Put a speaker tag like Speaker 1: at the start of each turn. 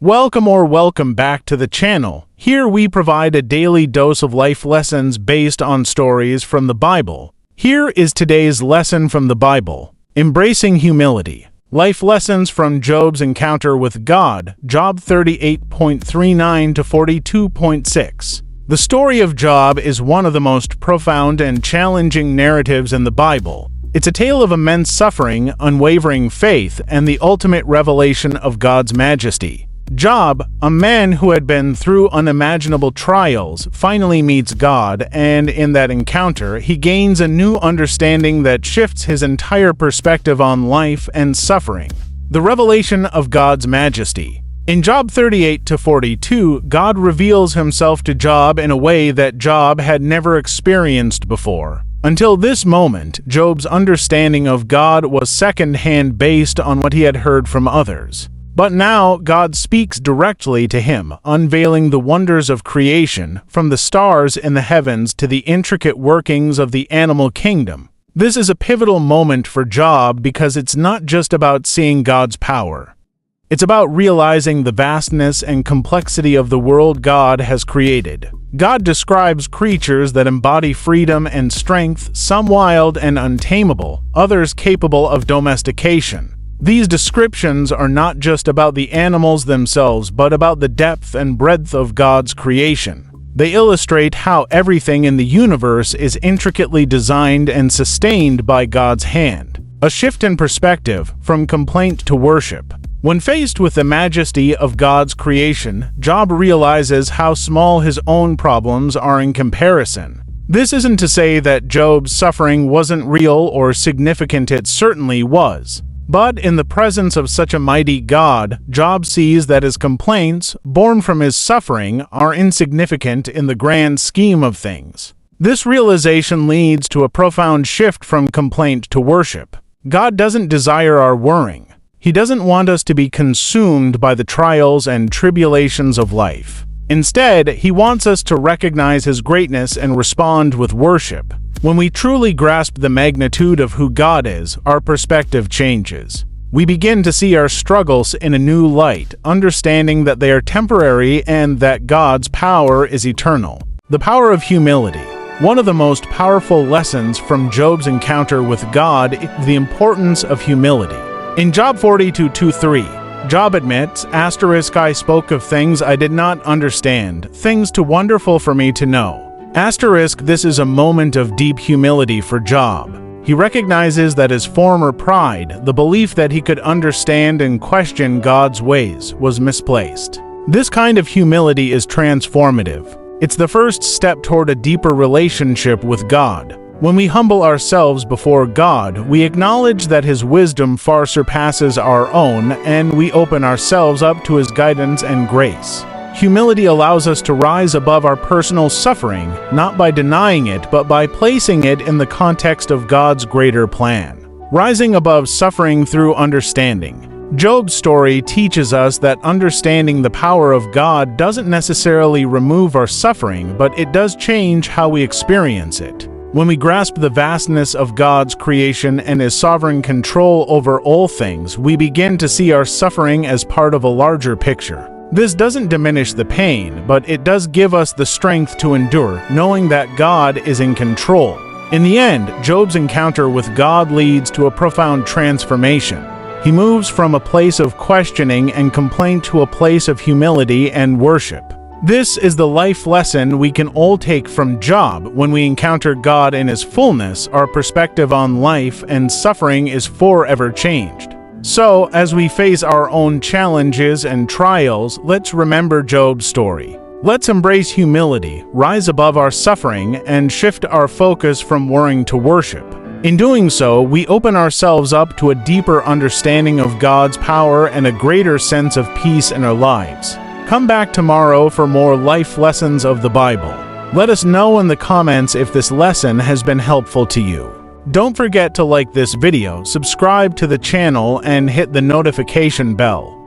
Speaker 1: Welcome back to the channel. Here we provide a daily dose of life lessons based on stories from the Bible. Here is today's lesson from the Bible: Embracing Humility. Life lessons from Job's encounter with God, Job 38.39 to 42.6. The story of Job is one of the most profound and challenging narratives in the Bible. It's a tale of immense suffering, unwavering faith, and the ultimate revelation of God's majesty. Job, a man who had been through unimaginable trials, finally meets God, and in that encounter, he gains a new understanding that shifts his entire perspective on life and suffering. The revelation of God's majesty. In Job 38 to 42, God reveals himself to Job in a way that Job had never experienced before. Until this moment, Job's understanding of God was second-hand based on what he had heard from others. But now, God speaks directly to him, unveiling the wonders of creation, from the stars in the heavens to the intricate workings of the animal kingdom. This is a pivotal moment for Job because it's not just about seeing God's power. It's about realizing the vastness and complexity of the world God has created. God describes creatures that embody freedom and strength, some wild and untamable, others capable of domestication. These descriptions are not just about the animals themselves, but about the depth and breadth of God's creation. They illustrate how everything in the universe is intricately designed and sustained by God's hand. A shift in perspective, from complaint to worship. When faced with the majesty of God's creation, Job realizes how small his own problems are in comparison. This isn't to say that Job's suffering wasn't real or significant, it certainly was. But in the presence of such a mighty God, Job sees that his complaints, born from his suffering, are insignificant in the grand scheme of things. This realization leads to a profound shift from complaint to worship. God doesn't desire our worrying. He doesn't want us to be consumed by the trials and tribulations of life. Instead, he wants us to recognize his greatness and respond with worship. When we truly grasp the magnitude of who God is, our perspective changes. We begin to see our struggles in a new light, understanding that they are temporary and that God's power is eternal. The power of humility. One of the most powerful lessons from Job's encounter with God is the importance of humility. In Job 42:2-3, Job admits, I spoke of things I did not understand, things too wonderful for me to know. This is a moment of deep humility for Job. He recognizes that his former pride, the belief that he could understand and question God's ways, was misplaced. This kind of humility is transformative. It's the first step toward a deeper relationship with God. When we humble ourselves before God, we acknowledge that his wisdom far surpasses our own, and we open ourselves up to his guidance and grace. Humility allows us to rise above our personal suffering, not by denying it, but by placing it in the context of God's greater plan. Rising above suffering through understanding. Job's story teaches us that understanding the power of God doesn't necessarily remove our suffering, but it does change how we experience it. When we grasp the vastness of God's creation and his sovereign control over all things, we begin to see our suffering as part of a larger picture. This doesn't diminish the pain, but it does give us the strength to endure, knowing that God is in control. In the end, Job's encounter with God leads to a profound transformation. He moves from a place of questioning and complaint to a place of humility and worship. This is the life lesson we can all take from Job. When we encounter God in his fullness, our perspective on life and suffering is forever changed. So, as we face our own challenges and trials, let's remember Job's story. Let's embrace humility, rise above our suffering, and shift our focus from worrying to worship. In doing so, we open ourselves up to a deeper understanding of God's power and a greater sense of peace in our lives. Come back tomorrow for more life lessons of the Bible. Let us know in the comments if this lesson has been helpful to you. Don't forget to like this video, subscribe to the channel, and hit the notification bell.